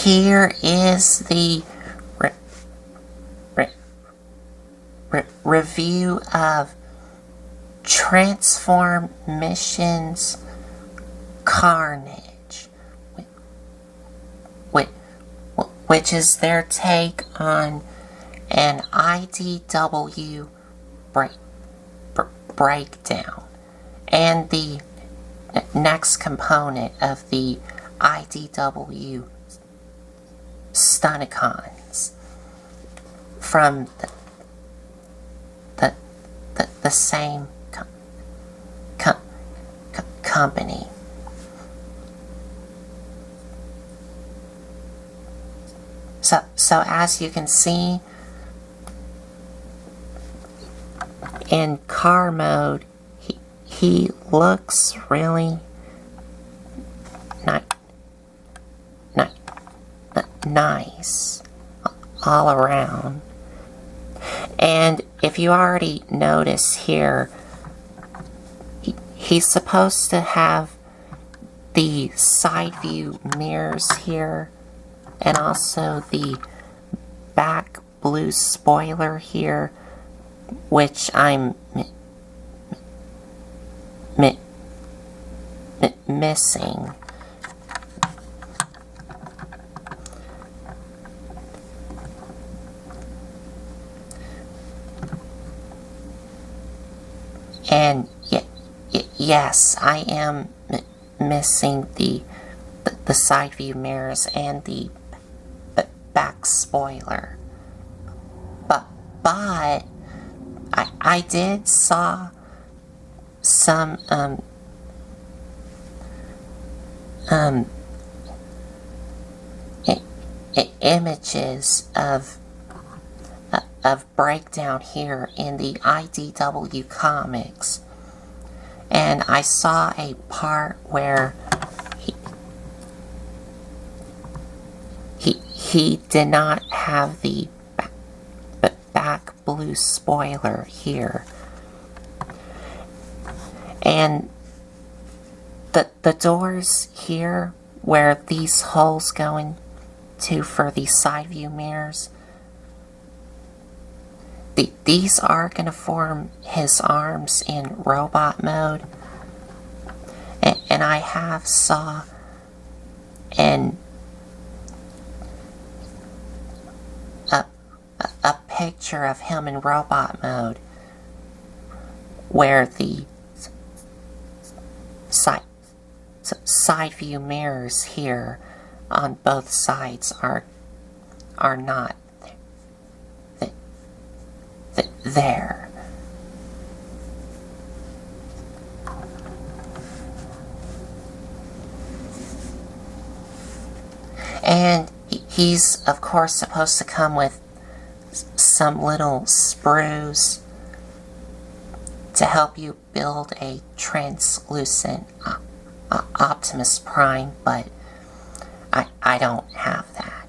here is the review of Transform Mission Carnage, which is their take on an IDW breakdown, and the next component of the IDW Stunicons from the same company. So as you can see, in car mode, he looks really nice all around. And if you already notice here, he's supposed to have the side view mirrors here, and also the back blue spoiler here, which I'm missing. And yes, I am missing the side view mirrors and the back spoiler. But I did saw some images of breakdown here in the IDW comics, and I saw a part where he did not have the back blue spoiler here, and the doors here where these holes go into for the side view mirrors, these are going to form his arms in robot mode, and I have saw a picture of him in robot mode where the side view mirrors here on both sides are not there. And he's of course supposed to come with some little sprues to help you build a translucent Optimus Prime, but I don't have that.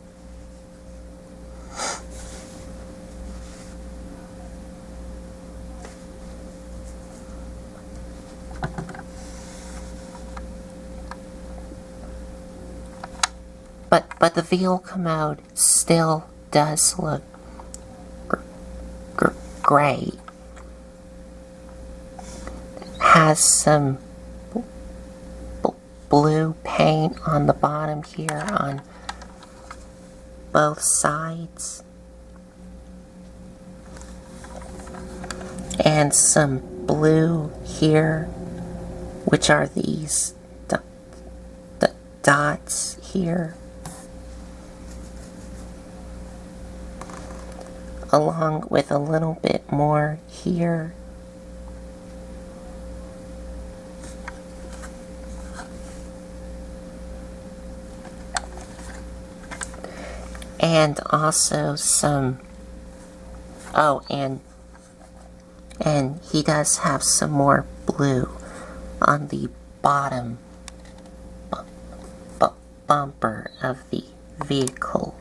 But the vehicle mode still does look great. Has some blue paint on the bottom here on both sides, and some blue here, which are these dots here, along with a little bit more here. And also some, oh, and he does have some more blue on the bottom bumper of the vehicle.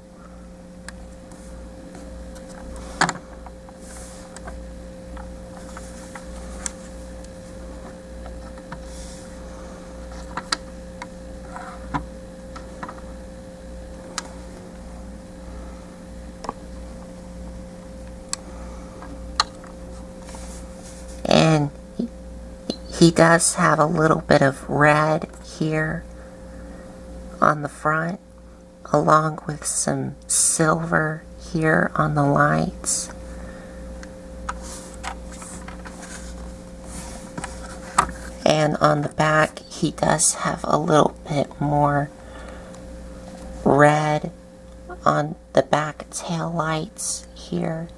he does have a little bit of red here on the front, along with some silver here on the lights. And on the back, he does have a little bit more red on the back tail lights here.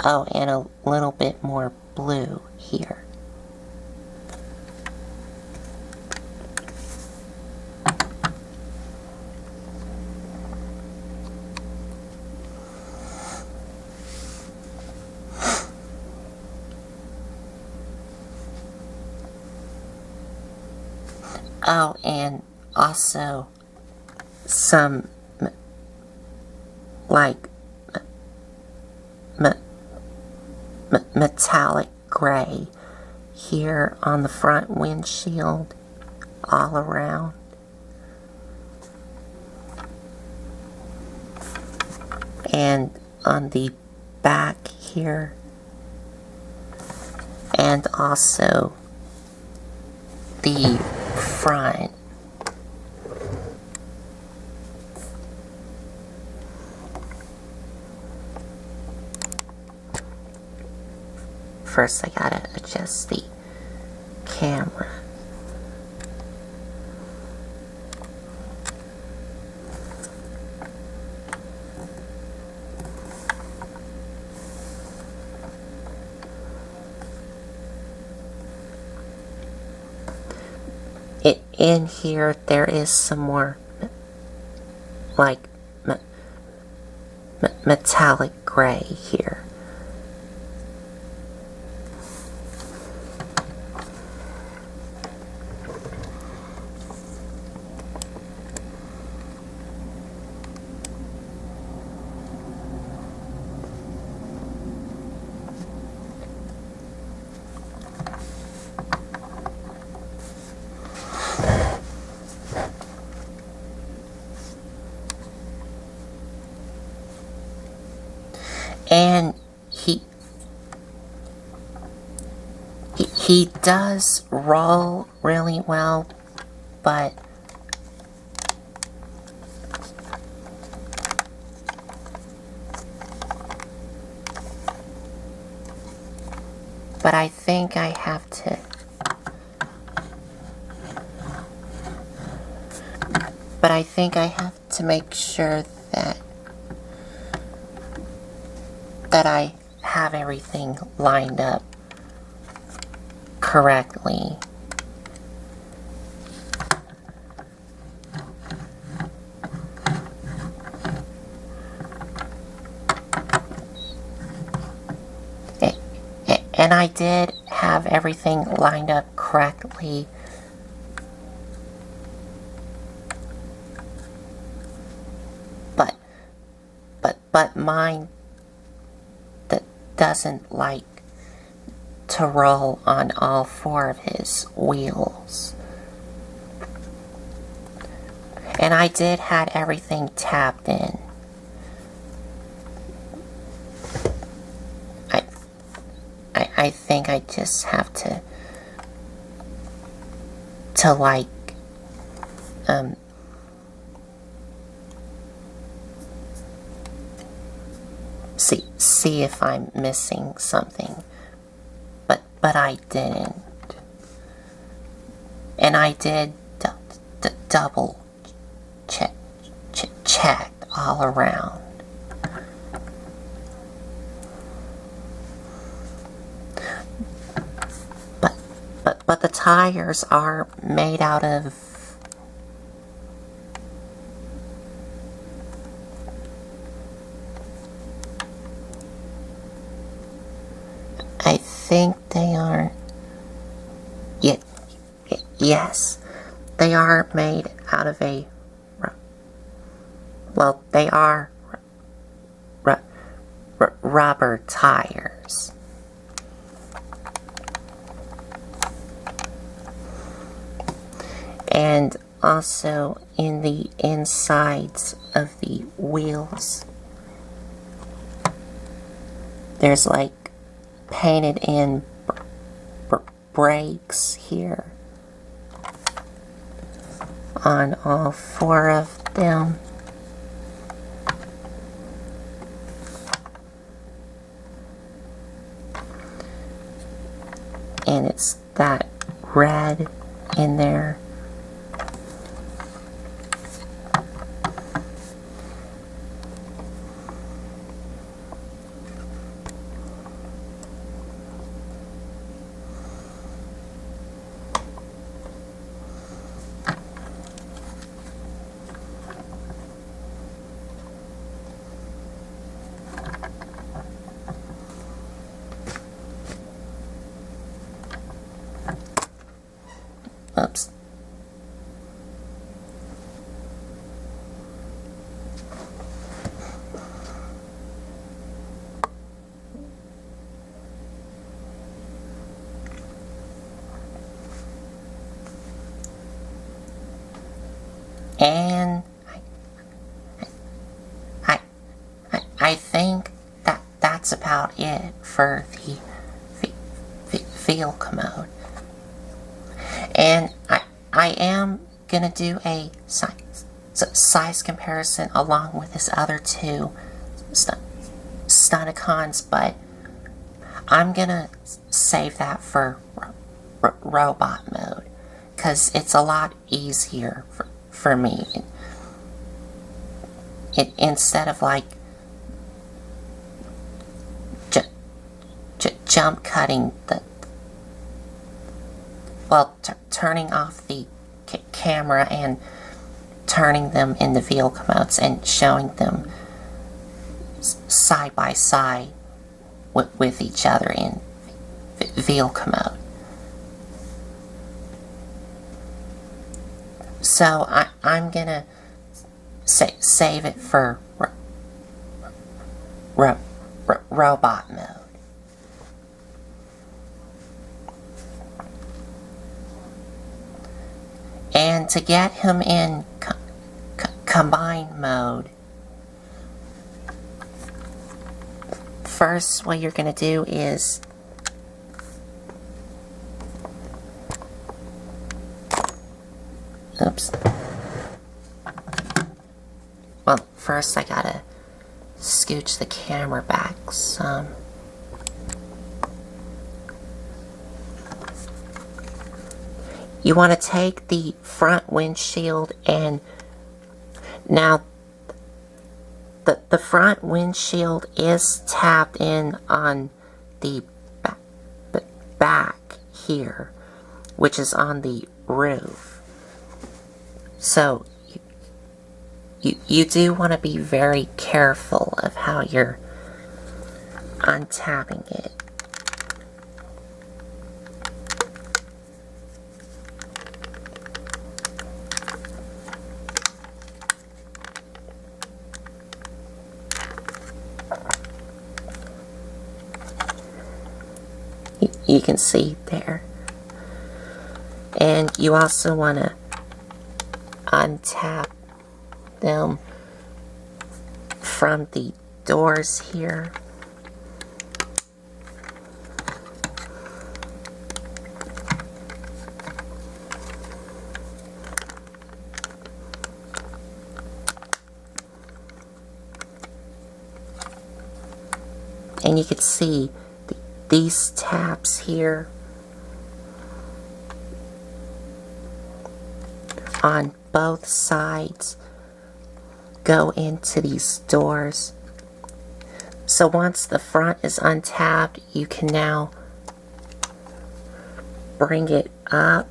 Oh, and a little bit more blue here. Oh, and also some like metallic gray here on the front windshield all around. And on the back here. And also the front. First I gotta adjust the camera. In here there is some more like metallic gray here. And he does roll really well, but I think I have to make sure that I have everything lined up correctly. And I did have everything lined up correctly. But mine doesn't like to roll on all four of his wheels. And I did have everything tapped in. I think I just have to like see if I'm missing something, but I didn't, and I did double check all around. But the tires are made out of I think they are, yes, they are made out of a, well, they are rubber tires. And also in the insides of the wheels, there's like painted in brakes here on all 4 of them. And it's that red in there. Oops. And I think that's about it for the vehicle mode. And I am gonna do a size comparison along with his other 2 Stunticons, but I'm gonna save that for robot mode because it's a lot easier for me. Instead of like jump cutting turning off the camera and turning them into vehicle modes and showing them side by side with each other in vehicle mode. So I'm gonna save it for robot mode. And to get him in combine mode, first what you're going to do is oops. Well, first I gotta scooch the camera back some. You want to take the front windshield, and now the front windshield is tapped in on the back here, which is on the roof. So you do want to be very careful of how you're untapping it. You can see there. And you also want to untap them from the doors here. And you can see these tabs here on both sides go into these doors. So once the front is untapped, you can now bring it up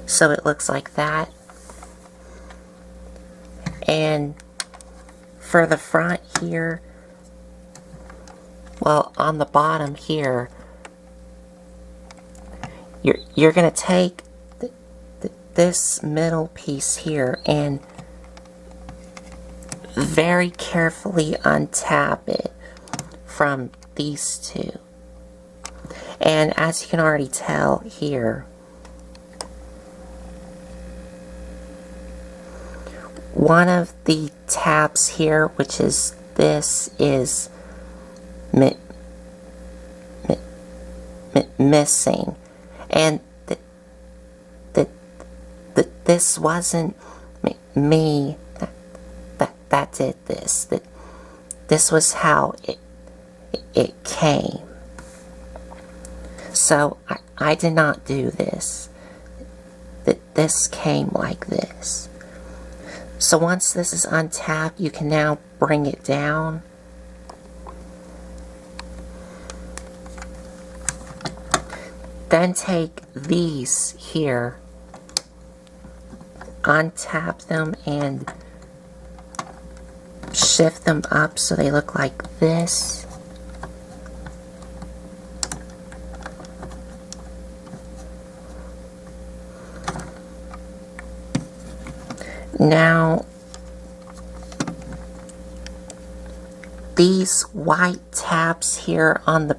so it looks like that. And for the front here, well, on the bottom here, you're going to take this middle piece here and very carefully untap it from these two. And as you can already tell here, one of the tabs here, which is this, is missing. And this wasn't me that did this. This was how it came. So I did not do this. This came like this. So once this is untapped, you can now bring it down. Then take these here, untap them and shift them up so they look like this. Now, these white tabs here on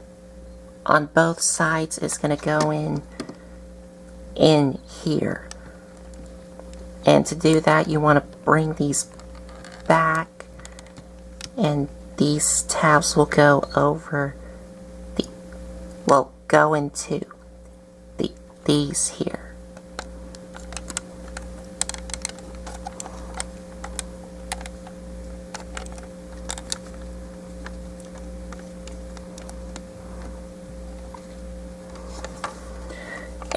both sides is going to go in here. And to do that, you want to bring these back, and these tabs will go over go into these here.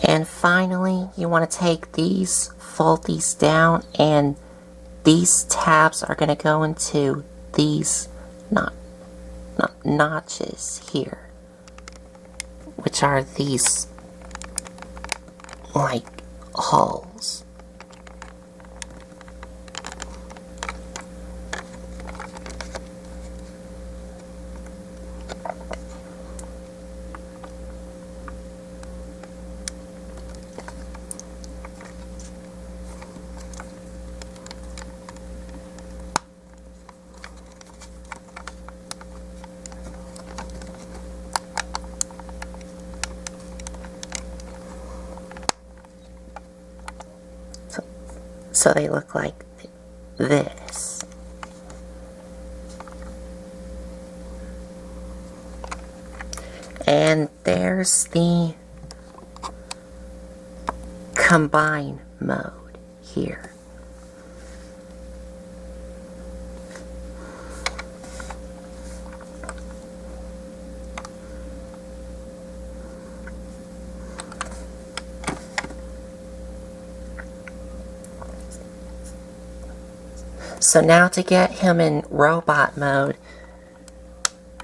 And finally, you want to take these, fold these down, and these tabs are going to go into these notches here, which are these like holes. So they look like this. And there's the combine mode here. So now to get him in robot mode,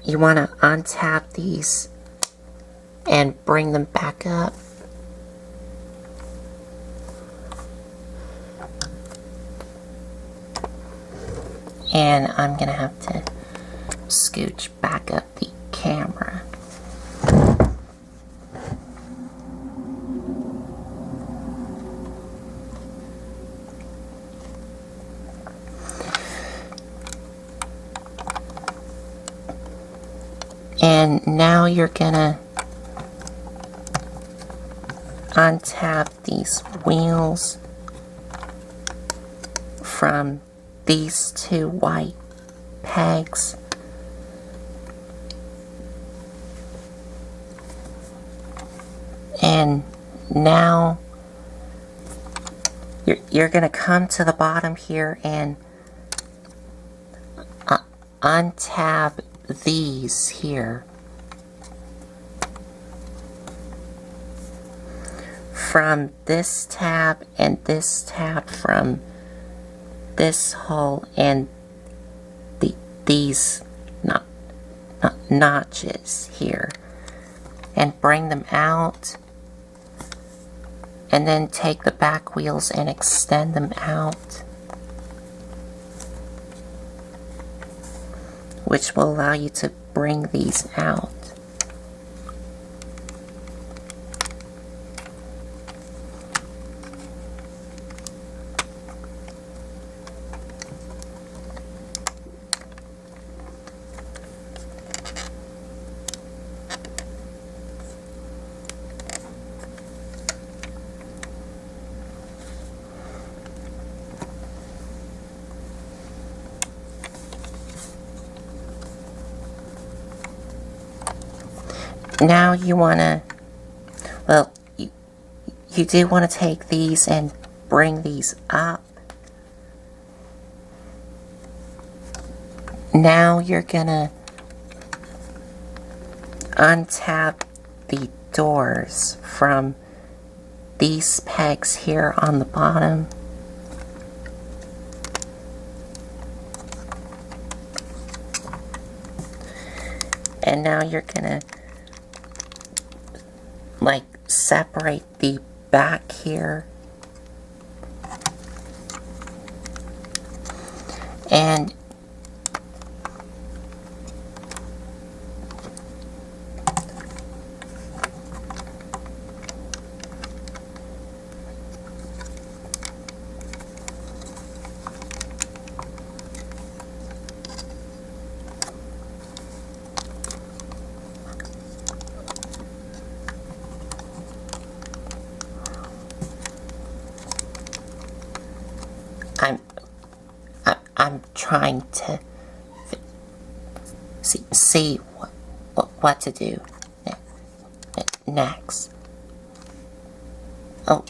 you want to untap these and bring them back up. And I'm going to have to scooch back up the camera. And now you're gonna untap these wheels from these two white pegs. And now you're gonna come to the bottom here and untap these here from this tab and this tab from this hole and these notches here, and bring them out, and then take the back wheels and extend them out, which will allow you to bring these out. Now you want to Well, you do want to take these and bring these up. Now you're gonna untap the doors from these pegs here on the bottom. And now you're gonna like separate the back here. And I'm trying to see what to do next. Oh.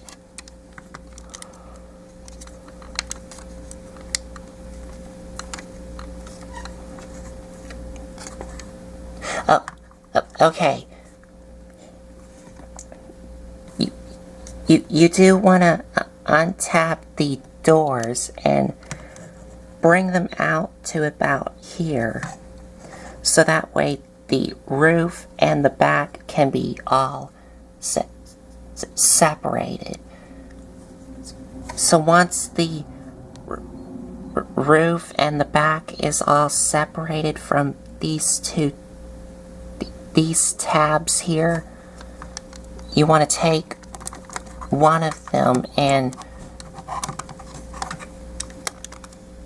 Okay. You do want to untap the doors and bring them out to about here, so that way the roof and the back can be all separated. So once the roof and the back is all separated from these tabs here, you want to take one of them and,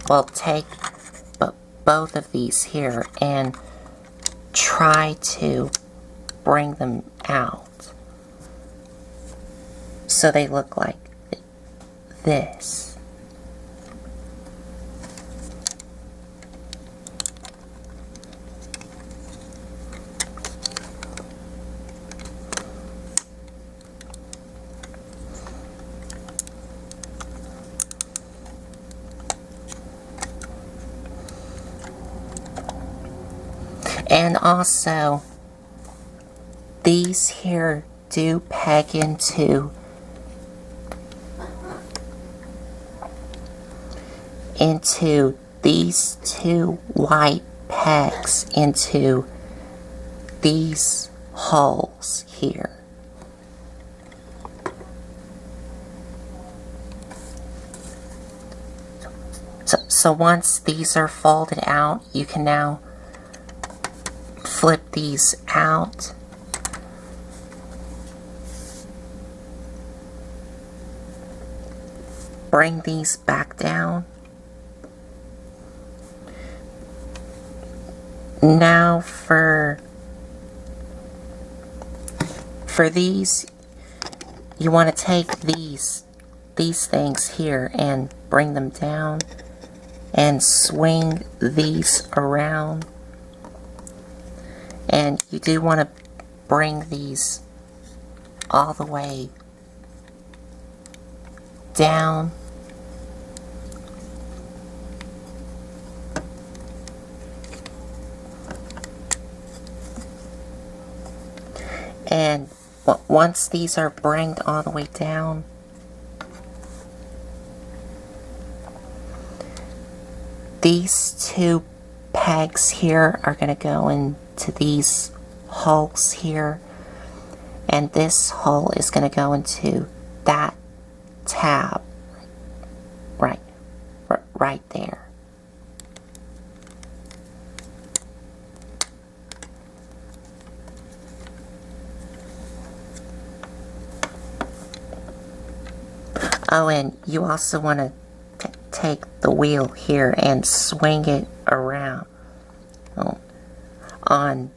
well, take both of these here and try to bring them out so they look like this. And also, these here do peg into these two white pegs into these holes here. So once these are folded out, you can now flip these out. Bring these back down. Now for these, you want to take these things here and bring them down and swing these around. And you do want to bring these all the way down. And once these are bringed all the way down, these two pegs here are going to go into these holes here, and this hole is going to go into that tab right there. Oh, and you also want to take the wheel here and swing it around on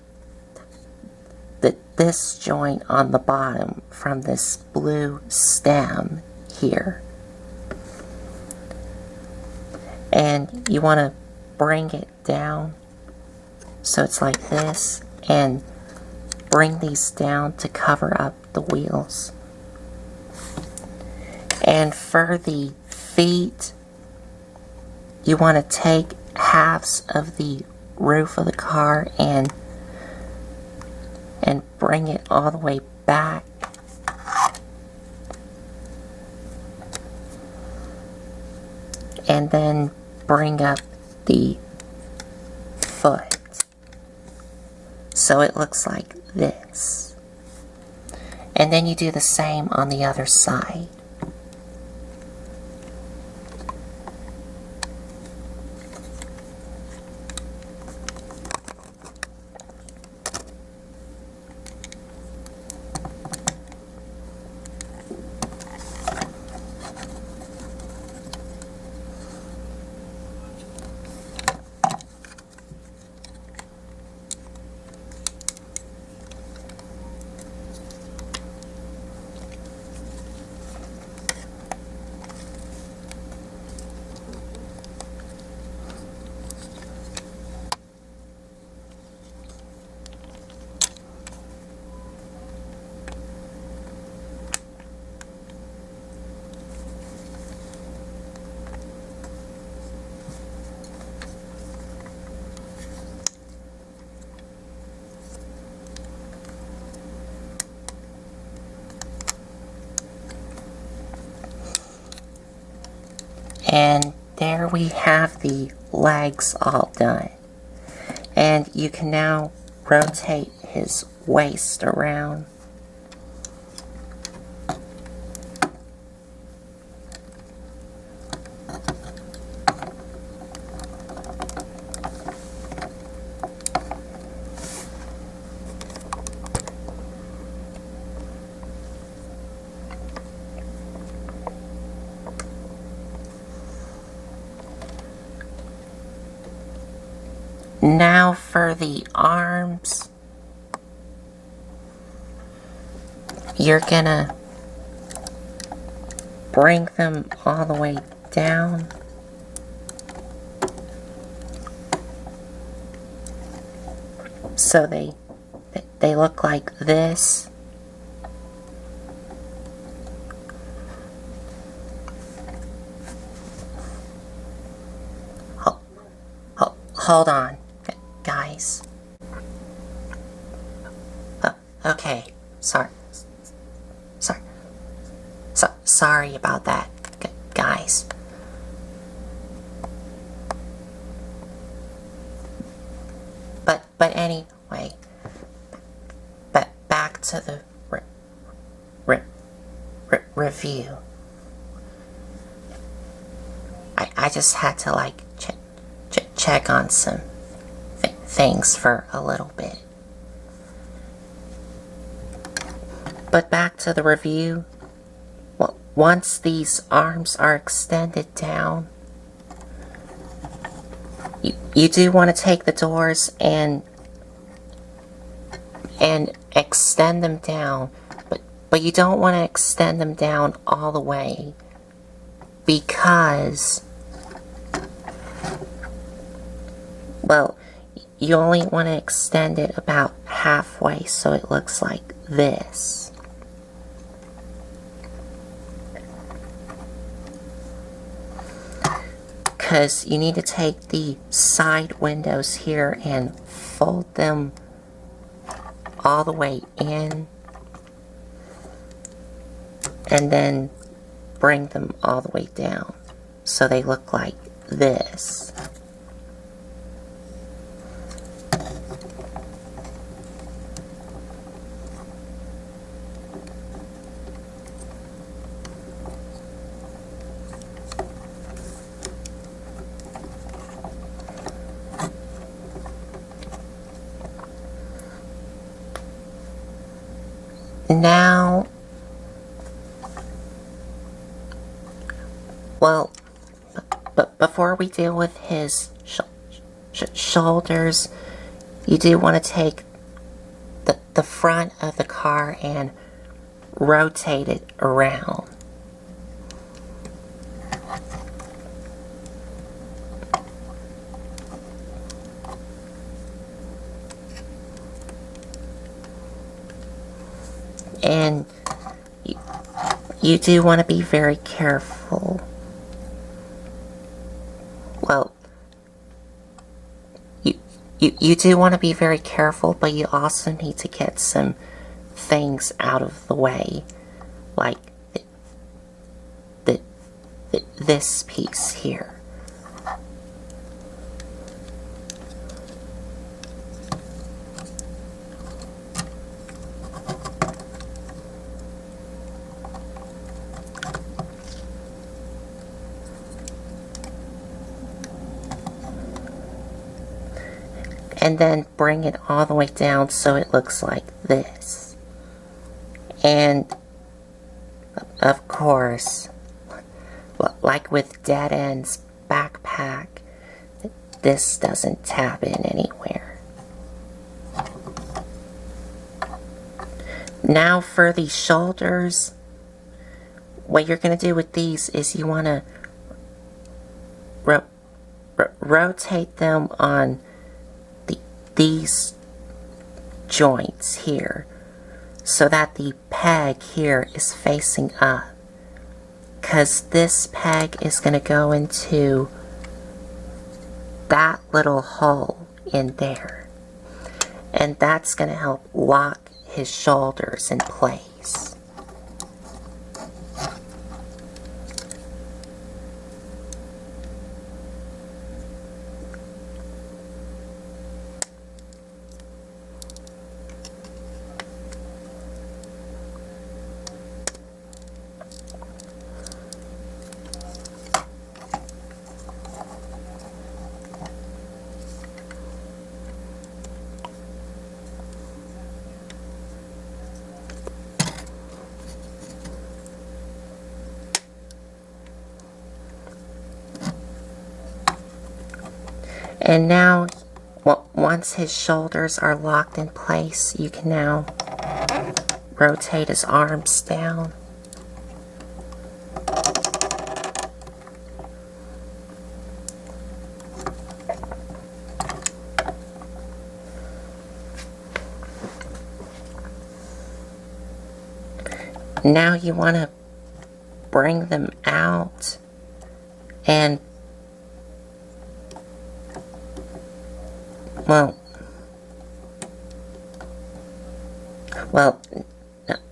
this joint on the bottom from this blue stem here. And you want to bring it down so it's like this, and bring these down to cover up the wheels. And for the feet, you want to take halves of the roof of the car and bring it all the way back. And then bring up the foot. So it looks like this. And then you do the same on the other side. And there we have the legs all done. And you can now rotate his waist around. Now for the arms, you're gonna bring them all the way down. So they look like this. Hold on, guys. Okay, sorry about that, guys. But anyway, back to the review. I just had to like check on some things for a little bit. But back to the review. Once these arms are extended down, you do want to take the doors and extend them down, but you don't want to extend them down all the way, because, well, you only want to extend it about halfway so it looks like this. Because you need to take the side windows here and fold them all the way in, and then bring them all the way down so they look like this. Now, well, but before we deal with his shoulders, you do want to take the front of the car and rotate it around. And you do want to be very careful. Well, you do want to be very careful, but you also need to get some things out of the way, like this piece here. And then bring it all the way down so it looks like this. And of course, like with Dead End's backpack, this doesn't tap in anywhere. Now for the shoulders, what you're going to do with these is you want to rotate them on these joints here so that the peg here is facing up, because this peg is going to go into that little hole in there, and that's going to help lock his shoulders in place. And now, once his shoulders are locked in place, you can now rotate his arms down. Now you want to bring them out and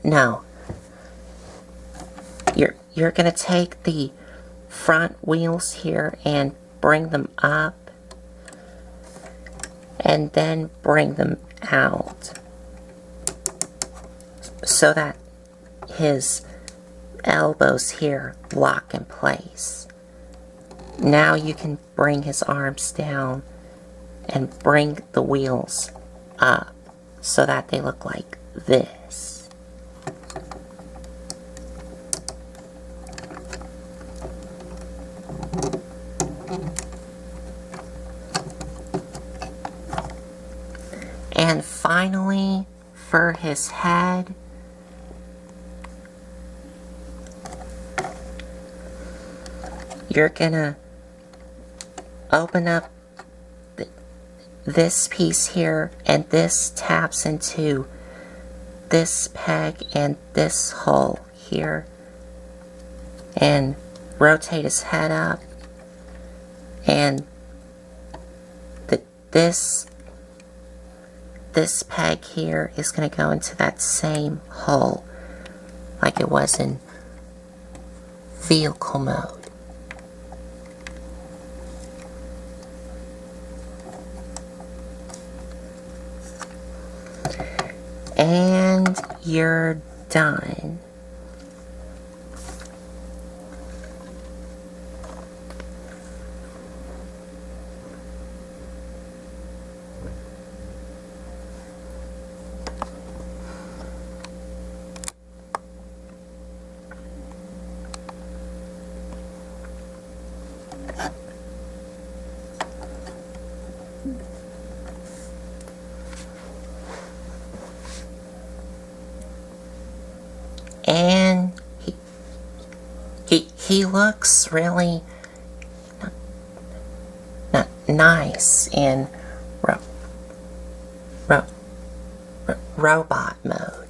no. You're gonna take the front wheels here and bring them up, and then bring them out so that his elbows here lock in place. Now you can bring his arms down and bring the wheels up so that they look like this. And finally, for his head, you're gonna open up this piece here, and this taps into this peg and this hole here, and rotate his head up, and this peg here is going to go into that same hole like it was in vehicle mode. And you're done. And he looks really nice in robot mode.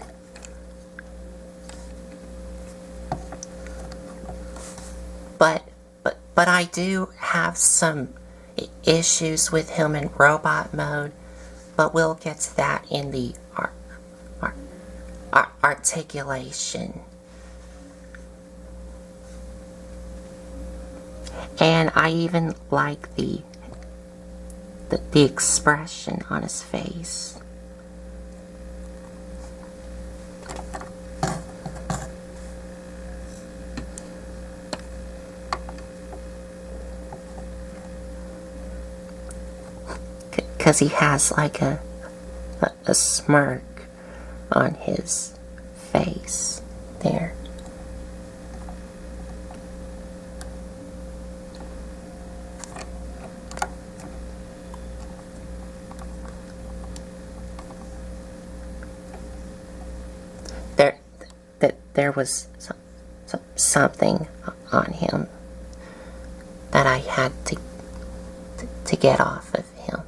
I do have some issues with him in robot mode, but we'll get to that in the articulation. And I even like the expression on his face. Because he has like a smirk on his face there. There was something on him that I had to get off of him.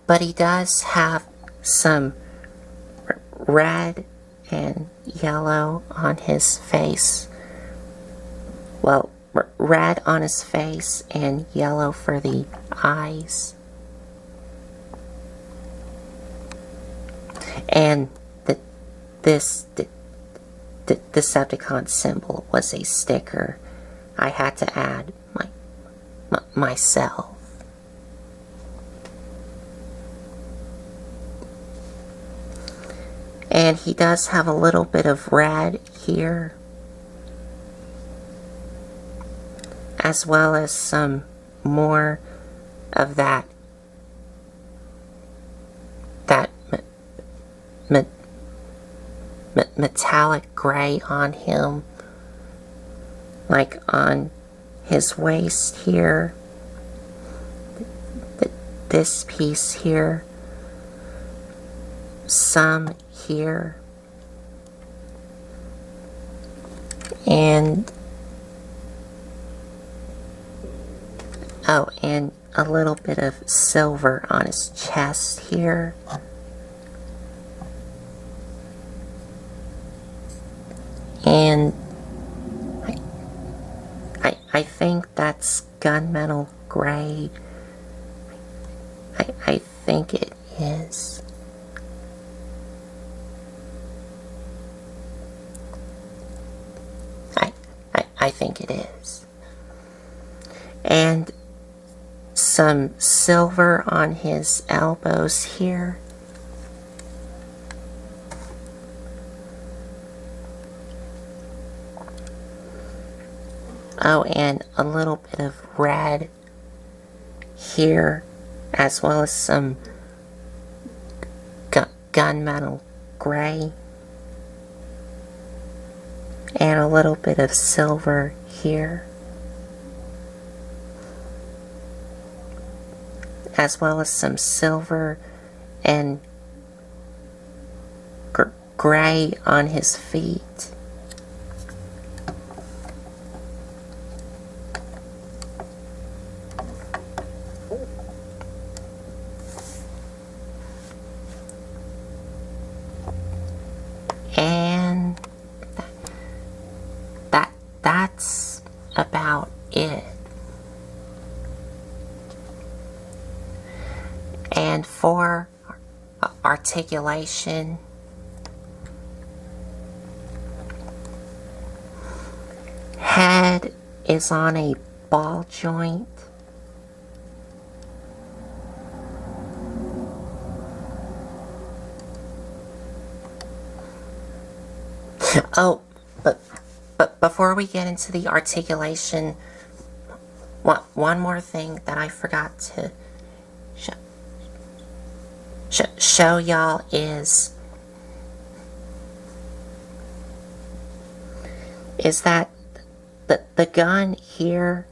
But he does have some red and yellow on his face. Well, red on his face and yellow for the eyes. And this Decepticon symbol was a sticker I had to add myself. And he does have a little bit of red here, as well as some more of that metallic gray on him, like on his waist here, this piece here, some here, and oh, and a little bit of silver on his chest here. And I think that's gunmetal gray. I think it is. I think it is. And some silver on his elbows here. Oh, and a little bit of red here, as well as some gunmetal gray. And a little bit of silver here, as well as some silver and gray on his feet. And that's about it. And for articulation, head is on a ball joint. Oh, but before we get into the articulation, one more thing that I forgot to show y'all is that the gun here,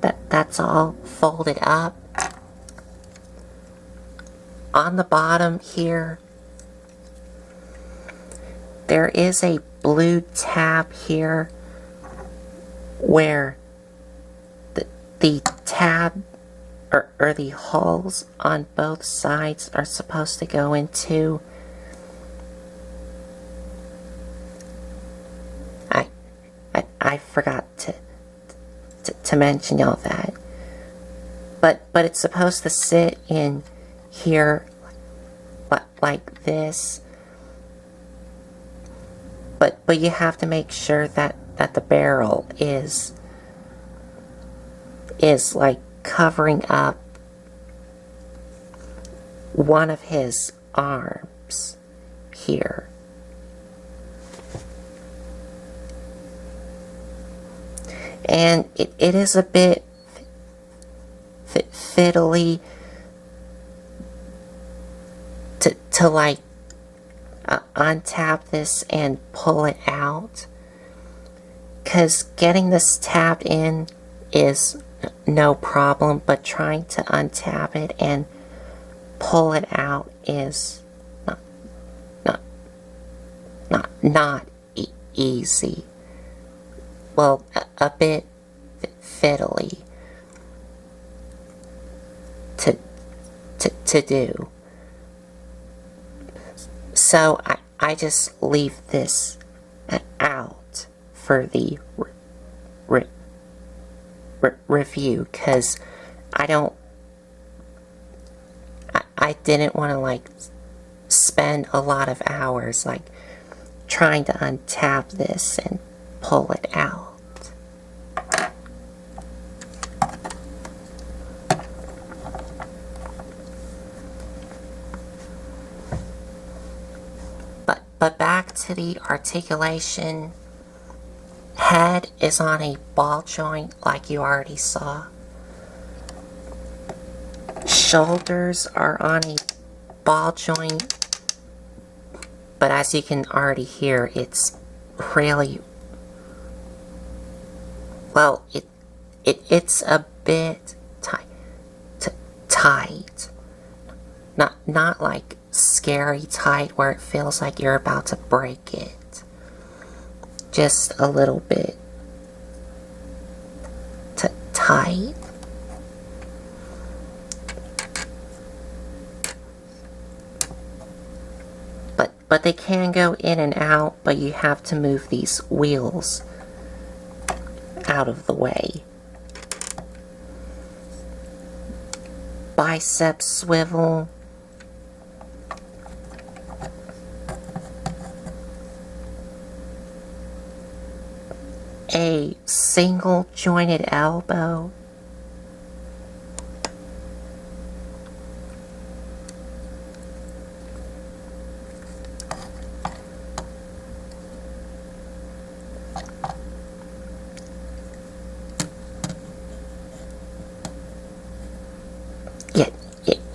that's all folded up. On the bottom here, there is a blue tab here where the tab, or or the holes on both sides are supposed to go into. I forgot to mention all that. But it's supposed to sit in here like this. But you have to make sure that the barrel is like covering up one of his arms here. And it is a bit fiddly to like untap this and pull it out, because getting this tapped in is no problem, but trying to untap it and pull it out is not easy. Well, a bit fiddly to do. So I just leave this out for the review, because I didn't want to like spend a lot of hours like trying to untap this and pull it out. But back to the articulation. Head is on a ball joint like you already saw. Shoulders are on a ball joint, but as you can already hear, it's really, well, it's a bit tight. Not like scary tight where it feels like you're about to break it. Just a little bit tight. But they can go in and out, but you have to move these wheels out of the way. Bicep swivel. A single jointed elbow.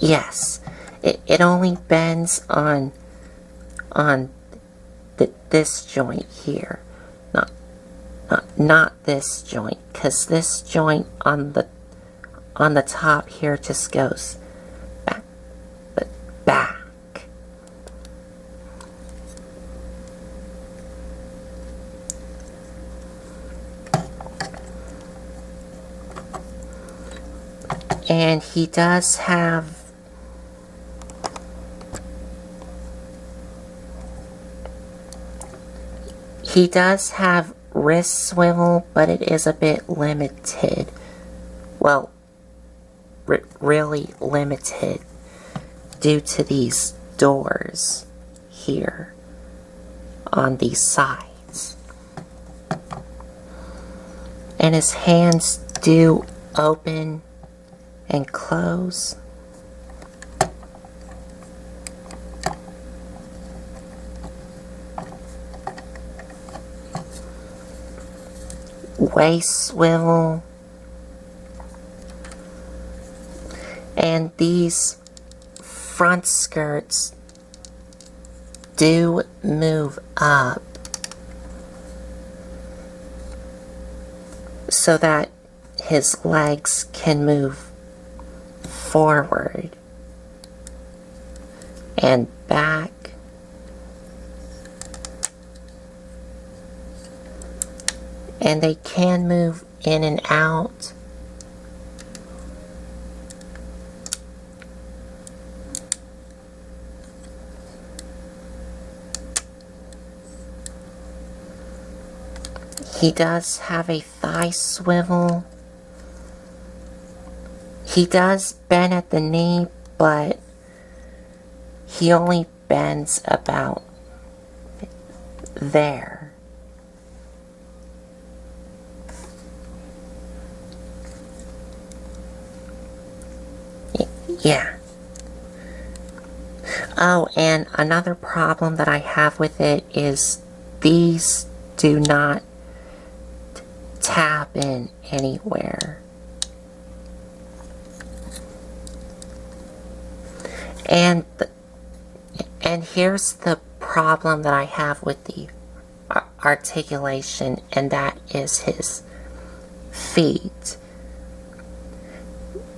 Yes, it only bends on this joint here, not this joint, because this joint on the top here just goes back. And he does have wrist swivel, but it is a bit limited. Well, really limited due to these doors here on these sides. And his hands do open and close. Waist swivel. And these front skirts do move up so that his legs can move forward and back. And they can move in and out. He does have a thigh swivel. He does bend at the knee, but he only bends about there. Yeah. Oh, and another problem that I have with it is these do not tap in anywhere. And here's the problem that I have with the articulation, and that is his feet.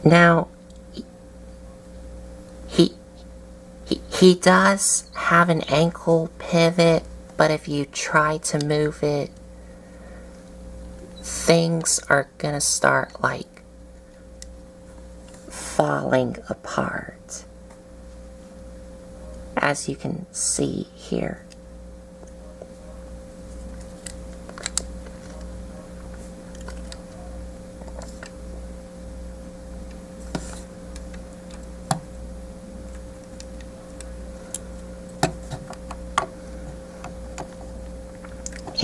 Now, he does have an ankle pivot, but if you try to move it, things are gonna start like falling apart, as you can see here.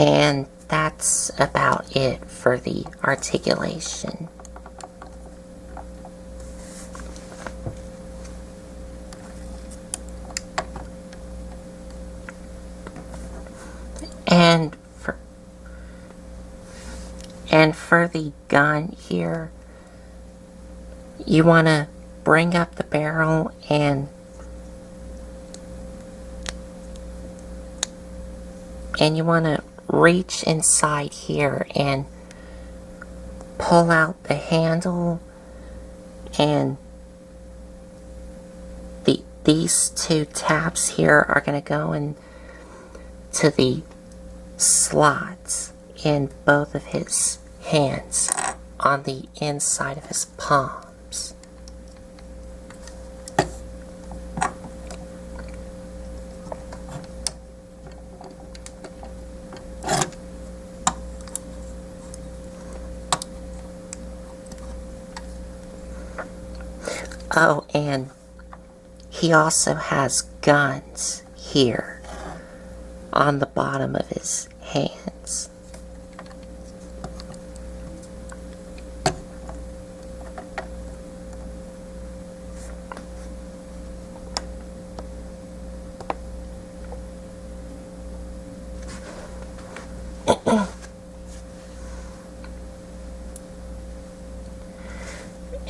And that's about it for the articulation. And for the gun here, you want to bring up the barrel and you want to reach inside here and pull out the handle, and these two tabs here are going to go into the slots in both of his hands on the inside of his palms. Oh, and he also has guns here on the bottom of his hands.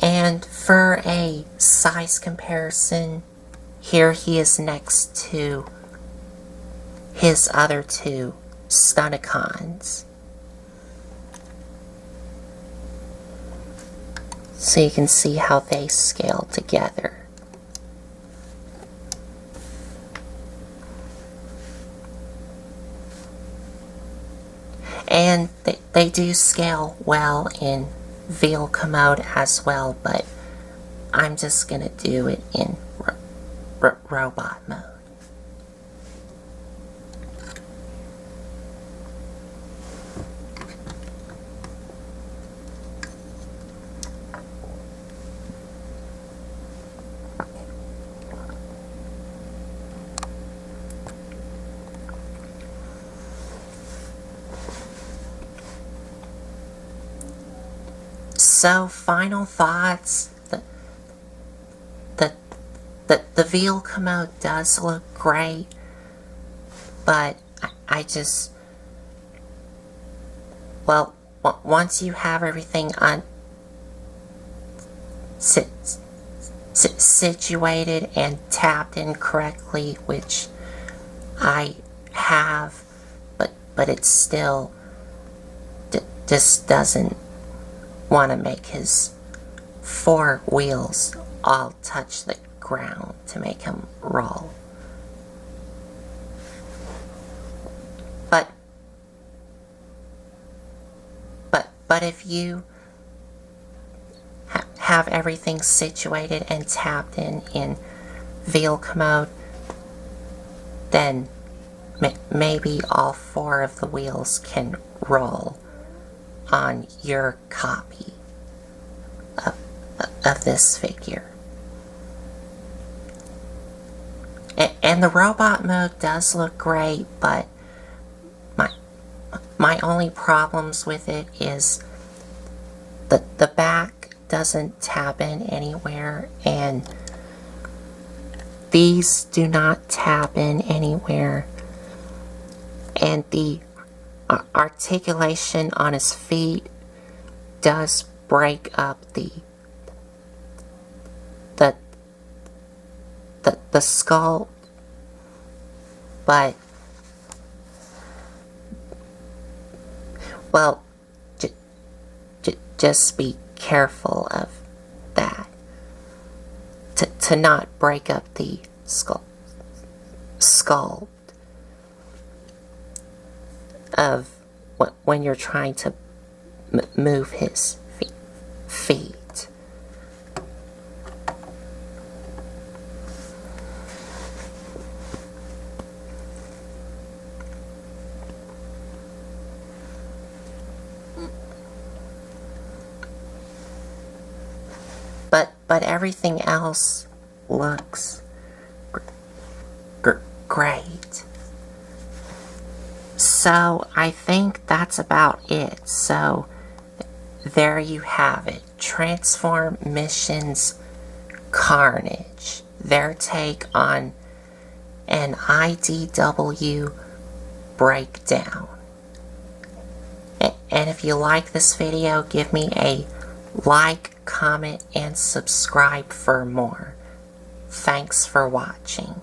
And for a size comparison, here he is next to his other two Stunicons. So you can see how they scale together. And they do scale well in vehicle mode as well, but I'm just gonna do it in robot mode. So, final thoughts. The vehicle mode does look great, but I just, well, once you have everything on situated and tapped in correctly, which I have, but it still just doesn't want to make his four wheels all touch the ground to make him roll. But if you have everything situated and tapped in vehicle mode, then maybe all four of the wheels can roll on your copy of this figure. And the robot mode does look great, but my only problems with it is the back doesn't tab in anywhere, and these do not tab in anywhere, and the articulation on his feet does break up the sculpt, but well, just be careful of that, to not break up the sculpt of when you're trying to move his feet. But everything else looks great. So I think that's about it. So there you have it. Transform Mission Carnage. Their take on an IDW Breakdown. And if you like this video, give me a like, comment, and subscribe for more. Thanks for watching.